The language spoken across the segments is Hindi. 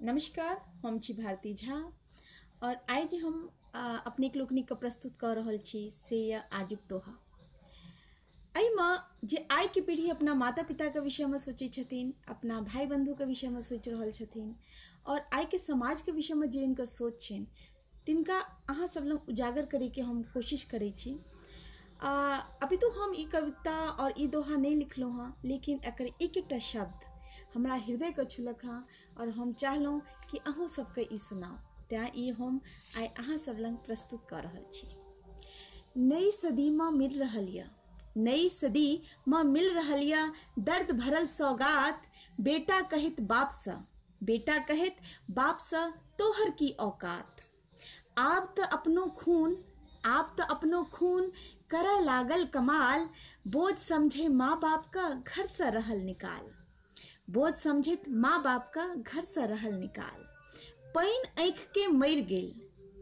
नमस्कार, हम छी भारती झा और आज हम अपने लोकनिक के प्रस्तुत कर रहल छी से आजुक दोहा। एहिमे जे आइ के पीढ़ी अपना माता पिता के विषय में सोचे छथिन, अपना भाई बंधु के विषय में सोच रहल छथिन और आइ के समाज के विषय में जे इनकर सोच छन तिनका अहाँ सब लग उजागर करे के हम कोशिश करे छी। अभी तो हम ई कविता और ई दोहा नहीं लिखलहुँ हाँ, लेकिन एकर एक एकटा शब्द हमरा हृदय के छुलक हाँ और हम चाहलहुँ कि अहूँ सबके ई सुनाओ, तैं ई हम आइ अहाँ सब लग प्रस्तुत कर रहल छी। नई सदी में मिल रहल यऽ, नई सदी में मिल रहल यऽ दर्द भरल सौगात। बेटा कहित बाप सँ, बेटा कहित बाप सँ तोहर की औकात। आब त अपनो खून, आप त अपनो खून करे लागल कमाल। बोझ समझे माँ बाप का घर से रहल निकाल, बोझ समझित माँ बाप का घर से रहल निकाल। पैन आँख के मर गेल,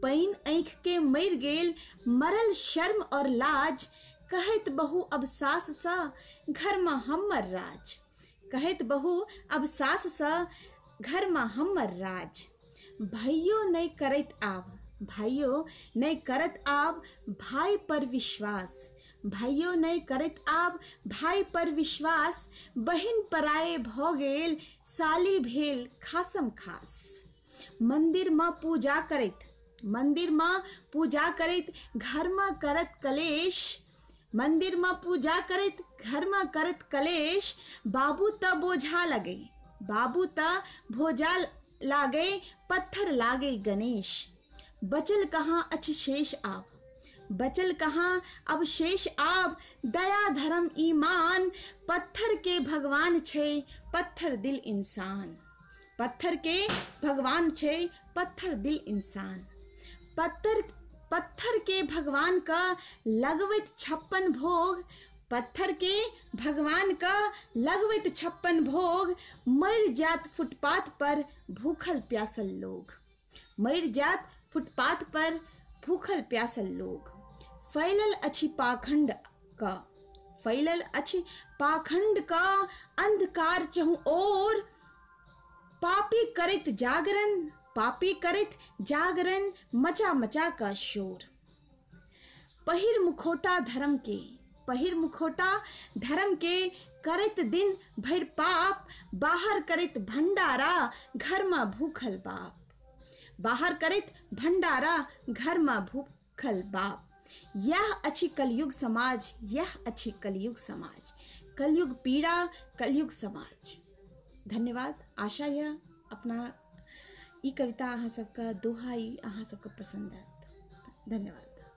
पैन आँख के मर गेल, मरल शर्म और लाज। कहत बहू अब सास सा घर में हमर राज, कहत बहू अब सास सा घर में हमर राज। भाइयों नहीं करत आब, भाइयों नहीं करत आब भाई पर विश्वास, भाइयों नहीं करत आब भाई पर विश्वास। बहिन पराये भ गेल साली भेल खासम खास। मंदिर में पूजा करत, मंदिर में पूजा करत घर में करत कलेश, मंदिर में पूजा करत घर में करत कलेश। बाबू त बोझा लगे, बाबू त भोजा लागे पत्थर लागे गणेश। बचल कहाँ अछि शेष आब, बचल कहाँ अब शेष आब। दया धर्म ईमान पत्थर के भगवान छे पत्थर दिल इंसान, पत्थर के भगवान छे पत्थर दिल इंसान। पत्थर के भगवान का लगवित 56 भोग, पत्थर के भगवान का लगवित 56 भोग। मर जात फुटपाथ पर भूखल प्यासल लोग, मर जात फुटपाथ पर भूखल प्यासल लोग। फैलल अछि पाखंड का, फैलल अछि पाखंड का अंधकार चहु ओर। पापी करित जागरण, पापी करित जागरण मचा मचा का शोर। पहिर मुखोटा धर्म के, पहिर मुखोटा धर्म के करित दिन भर पाप। बाहर करित भंडारा घर में भूखल बाप, बाहर करित भंडारा घर में भूखल बाप। यह अच्छी कलयुग समाज, यह अच्छी कलयुग समाज। कलयुग पीड़ा कलयुग समाज। धन्यवाद। आशा यह अपना ई कविता अहाँ सबका दोहा अहाँ सबका पसंद है। धन्यवाद।